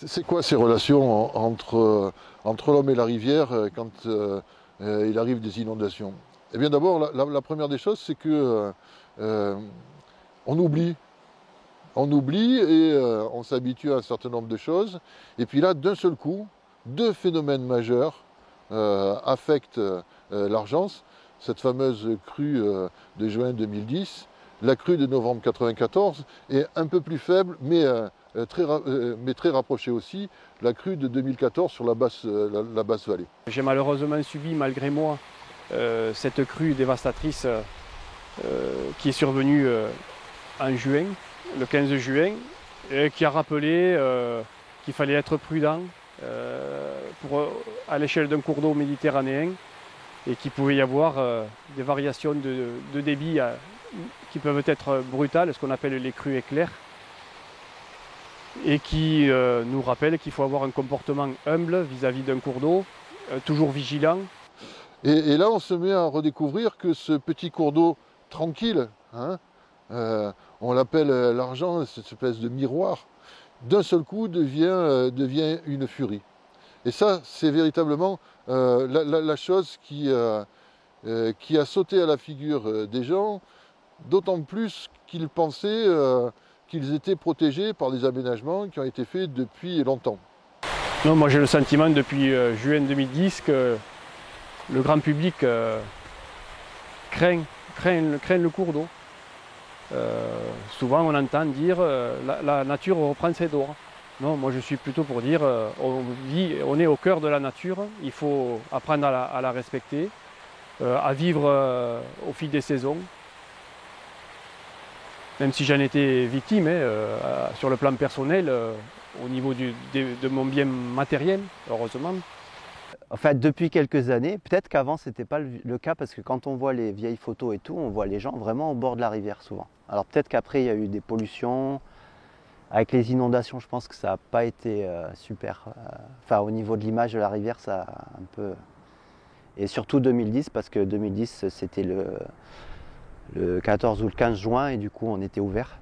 C'est quoi ces relations entre l'homme et la rivière quand il arrive des inondations? Eh bien d'abord, la première des choses, c'est que on oublie. On oublie et on s'habitue à un certain nombre de choses. Et puis là, d'un seul coup, deux phénomènes majeurs affectent l'Argence. Cette fameuse crue de juin 2010, la crue de novembre 1994 est un peu plus faible, mais très rapprochée aussi, la crue de 2014 sur la basse vallée. J'ai malheureusement subi, malgré moi, cette crue dévastatrice qui est survenue en juin, le 15 juin, et qui a rappelé qu'il fallait être prudent à l'échelle d'un cours d'eau méditerranéen et qu'il pouvait y avoir des variations de débit qui peuvent être brutales, ce qu'on appelle les crues éclairs, et qui nous rappellent qu'il faut avoir un comportement humble vis-à-vis d'un cours d'eau, toujours vigilant. Et là, on se met à redécouvrir que ce petit cours d'eau tranquille, hein, on l'appelle l'Argent, cette espèce de miroir, d'un seul coup devient une furie. Et ça, c'est véritablement la chose qui a sauté à la figure des gens, d'autant plus qu'ils pensaient qu'ils étaient protégés par des aménagements qui ont été faits depuis longtemps. Non, moi j'ai le sentiment depuis juin 2010 que le grand public craint le cours d'eau. Souvent on entend dire la nature reprend ses droits. Non, moi je suis plutôt pour dire on est au cœur de la nature, il faut apprendre à la respecter, à vivre au fil des saisons. Même si j'en étais victime, sur le plan personnel, au niveau de mon bien matériel, heureusement. En fait, depuis quelques années, peut-être qu'avant c'était pas le cas parce que quand on voit les vieilles photos et tout, on voit les gens vraiment au bord de la rivière souvent. Alors peut-être qu'après il y a eu des pollutions, avec les inondations je pense que ça n'a pas été super. Enfin au niveau de l'image de la rivière ça a un peu... Et surtout 2010 parce que 2010 c'était le 14 ou le 15 juin et du coup on était ouvert.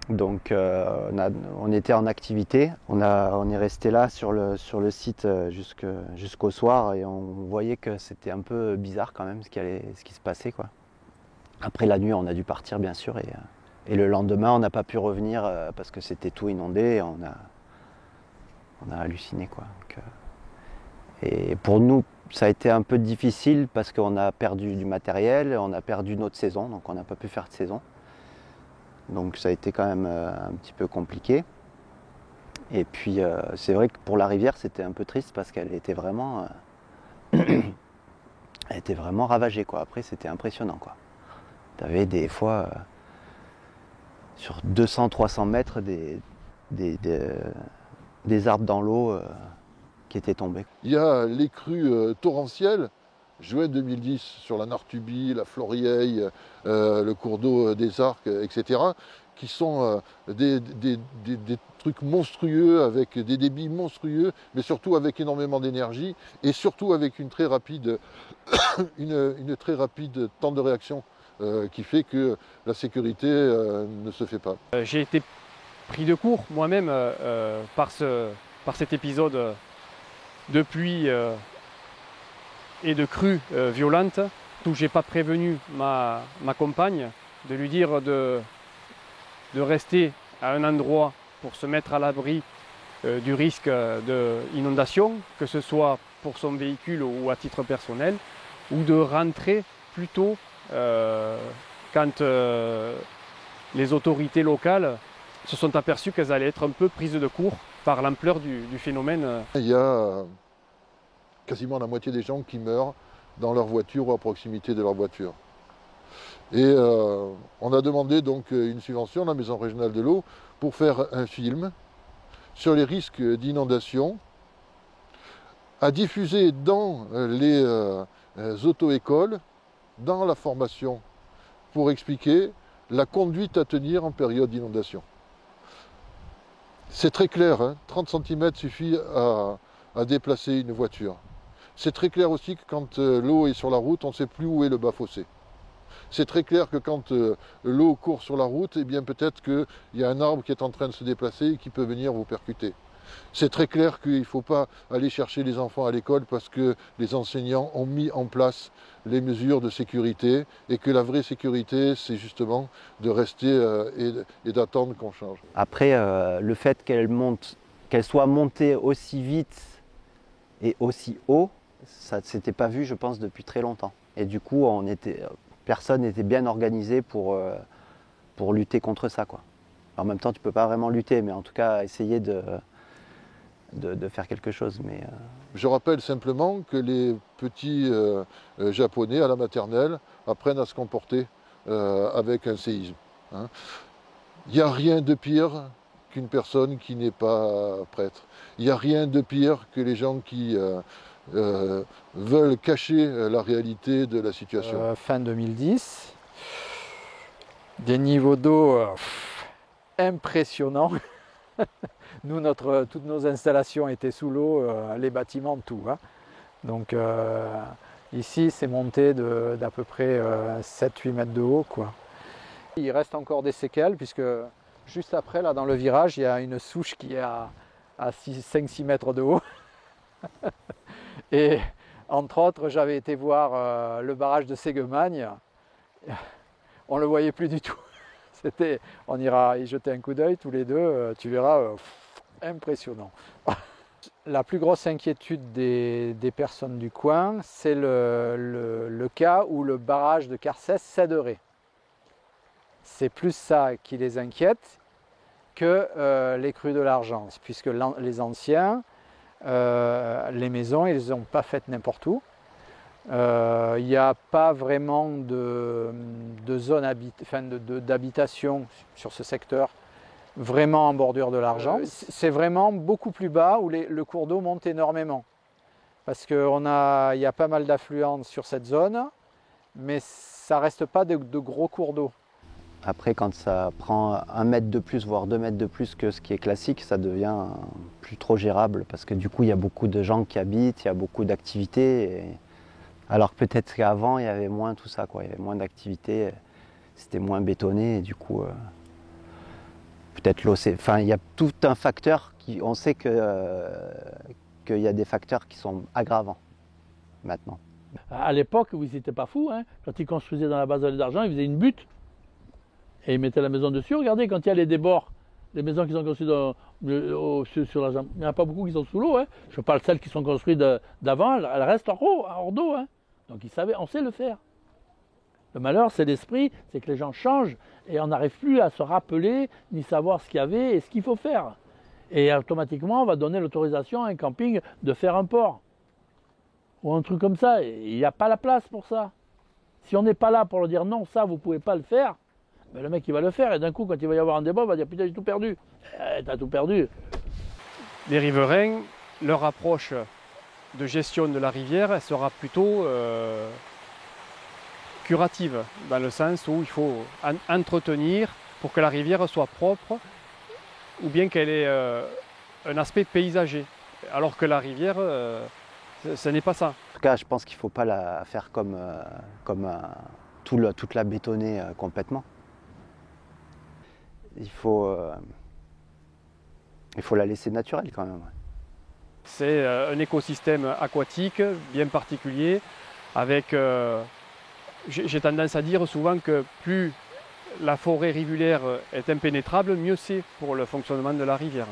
Donc on était en activité, on est resté là sur le site jusqu'au soir et on voyait que c'était un peu bizarre quand même ce qui se passait, quoi. Après la nuit on a dû partir bien sûr et le lendemain on n'a pas pu revenir parce que c'était tout inondé et on a halluciné, quoi. Donc, et pour nous ça a été un peu difficile parce qu'on a perdu du matériel, on a perdu notre saison donc on n'a pas pu faire de saison. Donc ça a été quand même un petit peu compliqué. Et puis c'est vrai que pour la rivière c'était un peu triste parce qu'elle était vraiment, ravagée, quoi. Après c'était impressionnant, quoi. Tu avais des fois sur 200-300 mètres des arbres dans l'eau qui étaient tombés. Il y a les crues torrentielles. Juin 2010 sur la Nartubie, la Florieille, le cours d'eau des Arcs, etc., qui sont des trucs monstrueux, avec des débits monstrueux, mais surtout avec énormément d'énergie, et surtout avec une très rapide temps de réaction qui fait que la sécurité ne se fait pas. J'ai été pris de court moi-même par cet épisode de pluie et de crues violentes, où j'ai pas prévenu ma compagne de lui dire de rester à un endroit pour se mettre à l'abri du risque d'inondation, que ce soit pour son véhicule ou à titre personnel, ou de rentrer plus tôt quand les autorités locales se sont aperçues qu'elles allaient être un peu prises de court par l'ampleur du phénomène. Il y a quasiment la moitié des gens qui meurent dans leur voiture ou à proximité de leur voiture. Et on a demandé donc une subvention à la Maison régionale de l'eau pour faire un film sur les risques d'inondation à diffuser dans les auto-écoles, dans la formation, pour expliquer la conduite à tenir en période d'inondation. C'est très clair, hein, 30 cm suffit à déplacer une voiture. C'est très clair aussi que quand l'eau est sur la route, on ne sait plus où est le bas-fossé. C'est très clair que quand l'eau court sur la route, eh bien peut-être qu'il y a un arbre qui est en train de se déplacer et qui peut venir vous percuter. C'est très clair qu'il ne faut pas aller chercher les enfants à l'école parce que les enseignants ont mis en place les mesures de sécurité et que la vraie sécurité, c'est justement de rester et d'attendre qu'on change. Après, le fait qu'elle soit montée aussi vite et aussi haut, ça ne s'était pas vu, je pense, depuis très longtemps. Et du coup, personne n'était bien organisé pour lutter contre ça, quoi. En même temps, tu ne peux pas vraiment lutter, mais en tout cas, essayer de faire quelque chose. Mais, Je rappelle simplement que les petits Japonais à la maternelle apprennent à se comporter avec un séisme. Hein. Il n'y a rien de pire qu'une personne qui n'est pas prêtre. Il n'y a rien de pire que les gens qui veulent cacher la réalité de la situation. Fin 2010, des niveaux d'eau impressionnants. Nous, toutes nos installations étaient sous l'eau, les bâtiments, tout. Hein. Donc ici, c'est monté d'à peu près 7-8 mètres de haut, quoi. Il reste encore des séquelles, puisque juste après, là, dans le virage, il y a une souche qui est à 5-6 mètres de haut. Et entre autres, j'avais été voir le barrage de Séguemagne. On ne le voyait plus du tout. On ira y jeter un coup d'œil tous les deux, tu verras, impressionnant. La plus grosse inquiétude des personnes du coin, c'est le cas où le barrage de Carcès céderait. C'est plus ça qui les inquiète que les crues de l'Argence, puisque les anciens, les maisons, ils ne les ont pas faites n'importe où. Il n'y a pas vraiment de zone d'habitation sur ce secteur, vraiment en bordure de l'Argence. C'est vraiment beaucoup plus bas où le cours d'eau monte énormément. Parce qu'il y a pas mal d'affluence sur cette zone, mais ça ne reste pas de gros cours d'eau. après, quand ça prend 1 mètre de plus, voire 2 mètres de plus que ce qui est classique, ça devient plus trop gérable. Parce que du coup, il y a beaucoup de gens qui habitent, il y a beaucoup d'activités. Alors que peut-être qu'avant, il y avait moins tout ça, quoi. Il y avait moins d'activités, c'était moins bétonné. Et du coup, peut-être l'eau, enfin, il y a tout un facteur on sait qu'il y a des facteurs qui sont aggravants maintenant. À l'époque, ils n'étaient pas fous. Hein. Quand ils construisaient dans la base d'argent, ils faisaient une butte et ils mettaient la maison dessus. Regardez, quand il y a les débords, les maisons qui sont construites sur l'argent, il n'y en a pas beaucoup qui sont sous l'eau. Hein. Je parle de celles qui sont construites d'avant, elles restent hors d'eau. Hein. Donc on sait le faire. Le malheur, c'est l'esprit, c'est que les gens changent et on n'arrive plus à se rappeler ni savoir ce qu'il y avait et ce qu'il faut faire. Et automatiquement, on va donner l'autorisation à un camping de faire un port. Ou un truc comme ça, il n'y a pas la place pour ça. Si on n'est pas là pour leur dire non, ça vous ne pouvez pas le faire, ben le mec il va le faire et d'un coup quand il va y avoir un débat, il va dire putain j'ai tout perdu. T'as tout perdu. Les riverains, leur approche de gestion de la rivière, elle sera plutôt curative, dans le sens où il faut entretenir pour que la rivière soit propre, ou bien qu'elle ait un aspect paysager. Alors que la rivière, ce n'est pas ça. En tout cas, je pense qu'il ne faut pas la faire comme toute la bétonner complètement. Il faut la laisser naturelle quand même. C'est un écosystème aquatique bien particulier, avec, j'ai tendance à dire souvent que plus la forêt rivulaire est impénétrable, mieux c'est pour le fonctionnement de la rivière.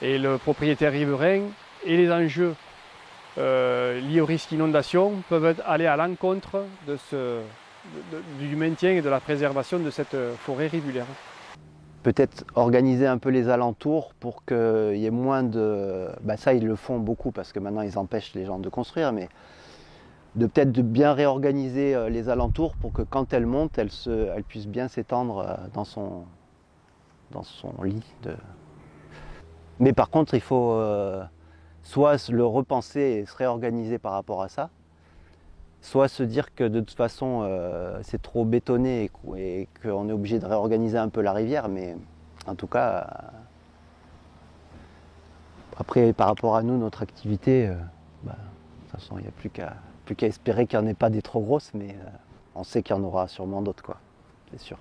Et le propriétaire riverain et les enjeux liés au risque d'inondation peuvent aller à l'encontre du maintien et de la préservation de cette forêt rivulaire. Peut-être organiser un peu les alentours pour qu'il y ait moins de... ça, ils le font beaucoup parce que maintenant, ils empêchent les gens de construire, mais peut-être de bien réorganiser les alentours pour que quand elle monte, elle puisse bien s'étendre dans son lit. Mais par contre, il faut soit le repenser et se réorganiser par rapport à ça, soit se dire que de toute façon c'est trop bétonné et qu'on est obligé de réorganiser un peu la rivière, mais en tout cas, après par rapport à nous, notre activité, de toute façon il n'y a plus qu'à espérer qu'il n'y en ait pas des trop grosses, mais on sait qu'il y en aura sûrement d'autres, quoi, c'est sûr.